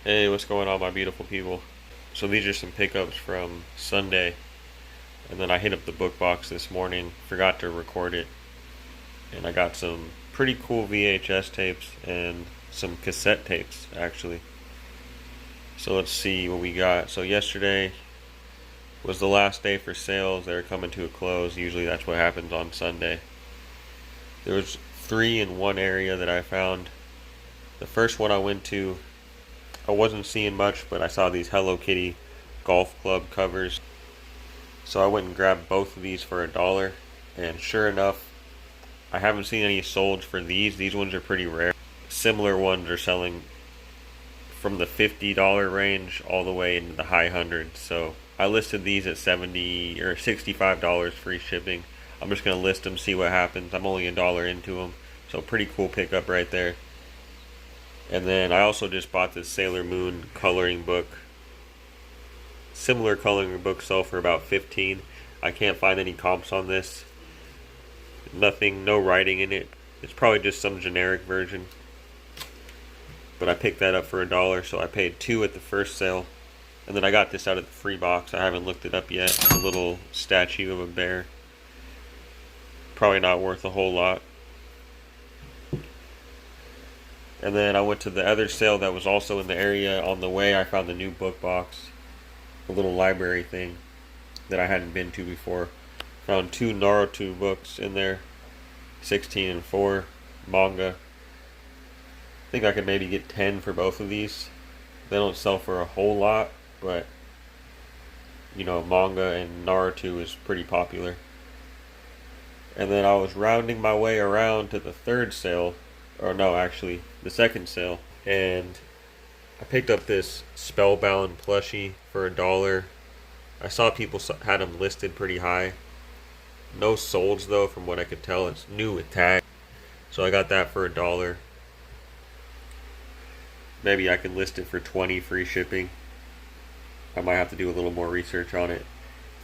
Hey, what's going on, my beautiful people? So these are some pickups from Sunday, and then I hit up the book box this morning, forgot to record it, and I got some pretty cool VHS tapes and some cassette tapes, actually. So let's see what we got. So yesterday was the last day for sales. They're coming to a close. Usually that's what happens on Sunday. There was three in one area that I found. The first one I went to, I wasn't seeing much, but I saw these Hello Kitty golf club covers. So I went and grabbed both of these for $1. And sure enough, I haven't seen any sold for these. These ones are pretty rare. Similar ones are selling from the $50 range all the way into the high hundreds. So I listed these at $70 or $65 free shipping. I'm just going to list them, see what happens. I'm only $1 into them. So pretty cool pickup right there. And then I also just bought this Sailor Moon coloring book. Similar coloring book sell for about 15. I can't find any comps on this. Nothing, no writing in it. It's probably just some generic version. But I picked that up for $1, so I paid 2 at the first sale. And then I got this out of the free box. I haven't looked it up yet. It's a little statue of a bear. Probably not worth a whole lot. And then I went to the other sale that was also in the area. On the way, I found the new book box, a little library thing that I hadn't been to before. Found 2 Naruto books in there, 16 and 4 manga. I think I could maybe get 10 for both of these. They don't sell for a whole lot, but you know, manga and Naruto is pretty popular. And then I was rounding my way around to the third sale, or no, actually, the second sale, and I picked up this Spellbound plushie for $1. I saw people had them listed pretty high. No solds though, from what I could tell. It's new with tag, so I got that for $1. Maybe I can list it for 20 free shipping. I might have to do a little more research on it.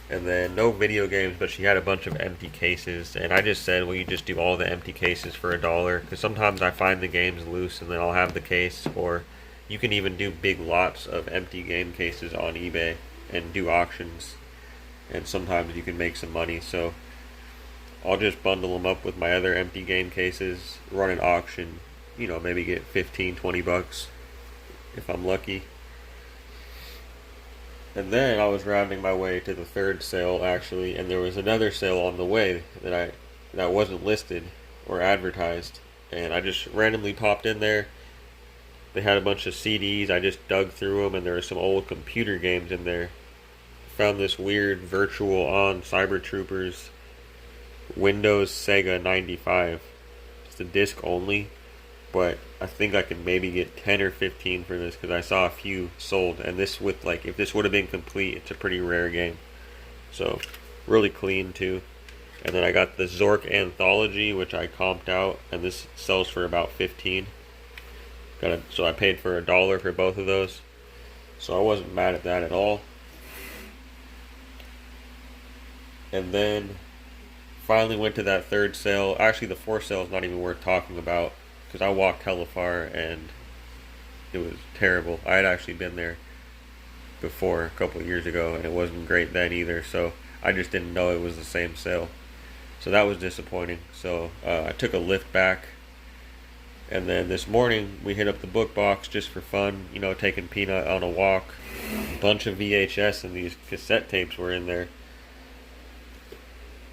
And then no video games, but she had a bunch of empty cases, and I just said, well, you just do all the empty cases for $1, because sometimes I find the games loose and then I'll have the case, or you can even do big lots of empty game cases on eBay and do auctions, and sometimes you can make some money. So I'll just bundle them up with my other empty game cases, run an auction, you know, maybe get 15, 20 bucks if I'm lucky. And then I was rounding my way to the third sale, actually, and there was another sale on the way that wasn't listed or advertised, and I just randomly popped in there. They had a bunch of CDs. I just dug through them, and there were some old computer games in there. Found this weird Virtual On Cyber Troopers Windows Sega 95. It's the disc only, but I think I can maybe get 10 or 15 for this, because I saw a few sold, and this with, like, if this would have been complete, it's a pretty rare game. So really clean too. And then I got the Zork Anthology, which I comped out, and this sells for about 15. So I paid for $1 for both of those, so I wasn't mad at that at all. And then finally went to that third sale. Actually, the fourth sale is not even worth talking about, because I walked hella far and it was terrible. I had actually been there before a couple of years ago, and it wasn't great then either, so I just didn't know it was the same sale. So that was disappointing. So I took a lift back, and then this morning we hit up the book box just for fun, you know, taking Peanut on a walk. A bunch of VHS and these cassette tapes were in there.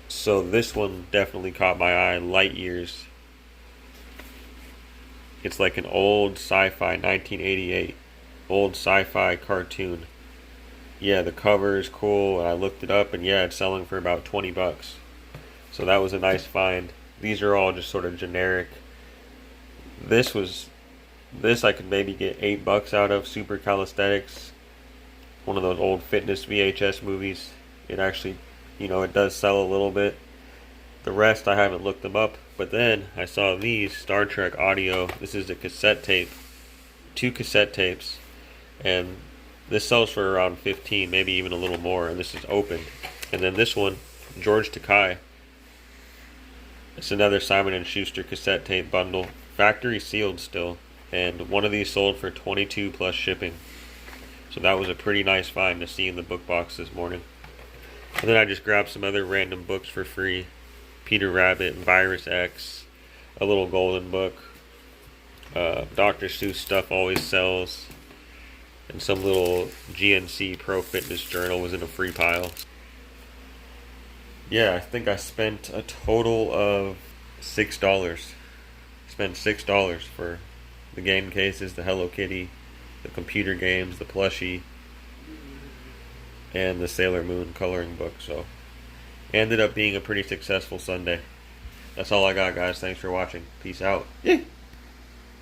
So this one definitely caught my eye, Light Years. It's like an old sci-fi 1988, old sci-fi cartoon. Yeah, the cover is cool, and I looked it up, and yeah, it's selling for about 20 bucks. So that was a nice find. These are all just sort of generic. This I could maybe get 8 bucks out of. Super Calisthenics, one of those old fitness VHS movies. It actually, you know, it does sell a little bit. The rest, I haven't looked them up. But then I saw these Star Trek audio. This is a cassette tape. 2 cassette tapes. And this sells for around 15, maybe even a little more. And this is open. And then this one, George Takei. It's another Simon & Schuster cassette tape bundle. Factory sealed still. and one of these sold for 22 plus shipping. So that was a pretty nice find to see in the book box this morning. And then I just grabbed some other random books for free. Peter Rabbit, Virus X, a little golden book. Dr. Seuss stuff always sells. And some little GNC Pro Fitness Journal was in a free pile. Yeah, I think I spent a total of $6. Spent $6 for the game cases, the Hello Kitty, the computer games, the plushie, and the Sailor Moon coloring book. So, ended up being a pretty successful Sunday. That's all I got, guys. Thanks for watching. Peace out. Yeah.